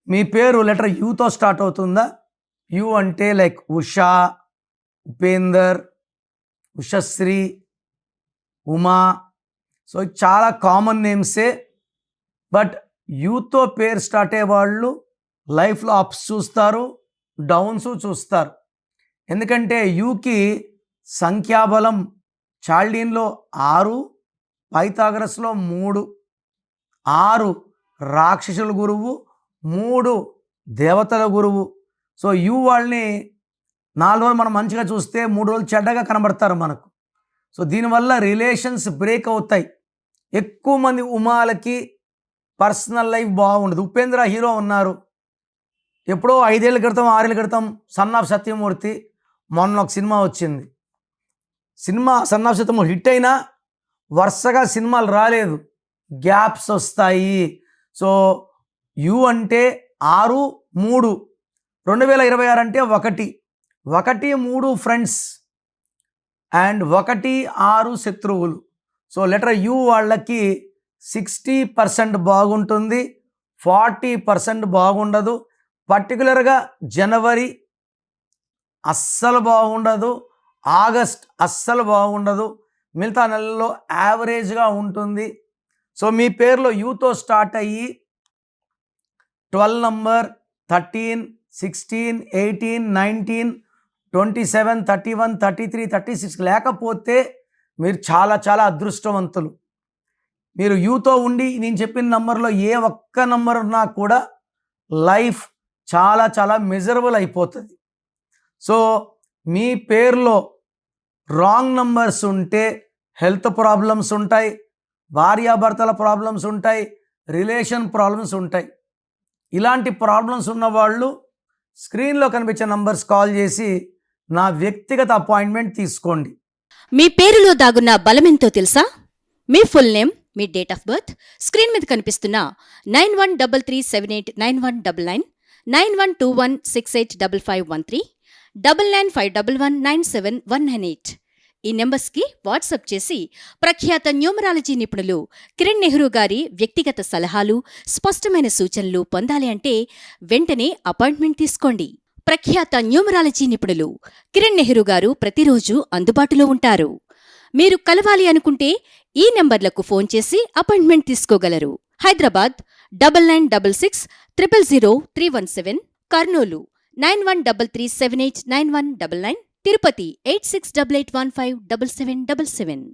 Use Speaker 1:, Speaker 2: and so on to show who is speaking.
Speaker 1: మీ పేరు letter యూతో start అవుతుందా? You అంటే లైక్ ఉషా, ఉపేందర్, ఉషశ్రీ, ఉమా. సో చాలా కామన్ నేమ్సే. బట్ యూతో పేరు స్టార్ట్ అయ్యే వాళ్ళు లైఫ్లో అప్స్ చూస్తారు, డౌన్స్ చూస్తారు. ఎందుకంటే యూకి సంఖ్యాబలం చాల్డీన్లో 6, పైథాగరస్లో 3, 6 రాక్షసుల గురువు, 3 దేవతల గురువు. సో యు వాళ్ళని 4 రోజులు మనం మంచిగా చూస్తే 3 రోజులు చెడ్డగా కనబడతారు మనకు. సో దీనివల్ల రిలేషన్స్ బ్రేక్ అవుతాయి. ఎక్కువ మంది ఉమాలకి పర్సనల్ లైఫ్ బాగుండదు. ఉపేంద్ర హీరో ఉన్నారు, ఎప్పుడో 5 ఏళ్ళ క్రితం 6 ఏళ్ళ క్రితం సన్ ఆఫ్ సత్యమూర్తి, మొన్న ఒక సినిమా వచ్చింది. Cinema son of Satyamurthy hit అయినా వరుసగా సినిమాలు రాలేదు, గ్యాప్స్ వస్తాయి. సో యు అంటే 6, 3, 2026 అంటే 1, 3 ఫ్రెండ్స్ అండ్ 1, 6 శత్రువులు. సో లెటర్ యు వాళ్ళకి 60% బాగుంటుంది, 40% బాగుండదు. పర్టికులర్గా జనవరి అస్సలు బాగుండదు, ఆగస్ట్ అస్సలు బాగుండదు, మిగతా నెలల్లో యావరేజ్గా ఉంటుంది. సో మీ పేరులో యూతో స్టార్ట్ అయ్యి 12 నంబర్, 13, 16, 18, 19, 27, 31, 33, 36 లేకపోతే మీరు చాలా చాలా అదృష్టవంతులు. మీరు యూతో ఉండి నేను చెప్పిన నంబర్లో ఏ ఒక్క నంబర్ ఉన్నా కూడా లైఫ్ చాలా చాలా మిజరబుల్ అయిపోతుంది. సో మీ పేరులో రాంగ్ నంబర్స్ ఉంటే హెల్త్ ప్రాబ్లమ్స్ ఉంటాయి, భార్యాభర్తల ప్రాబ్లమ్స్ ఉంటాయి, రిలేషన్ ప్రాబ్లమ్స్ ఉంటాయి. ఇలాంటి ప్రాబ్లమ్స్ ఉన్నవాళ్ళు స్క్రీన్లో కనిపించే నంబర్స్ కాల్ చేసి నా వ్యక్తిగత అపాయింట్మెంట్ తీసుకోండి.
Speaker 2: మీ పేరులో దాగున్న బలమెంతో తెలుసా? మీ ఫుల్ నేమ్, మీ డేట్ ఆఫ్ బర్త్, స్క్రీన్ మీద కనిపిస్తున్న 9133789199, 9121685513, 995511971998 ఈ నెంబర్స్కి వాట్సాప్ చేసి ప్రఖ్యాత న్యూమరాలజీ నిపుణులు కిరణ్ నెహ్రూ గారి వ్యక్తిగత సలహాలు, స్పష్టమైన సూచనలు పొందాలి అంటే వెంటనే అపాయింట్మెంట్ తీసుకోండి. ప్రఖ్యాత న్యూమరాలజీ నిపుణులు కిరణ్ నెహ్రూ గారు ప్రతిరోజు అందుబాటులో ఉంటారు. మీరు కలవాలి అనుకుంటే ఈ నెంబర్లకు ఫోన్ చేసి అపాయింట్మెంట్ తీసుకోగలరు. హైదరాబాద్ 9966000317, కర్నూలు 9133789199, తిరుపతి 8688157777.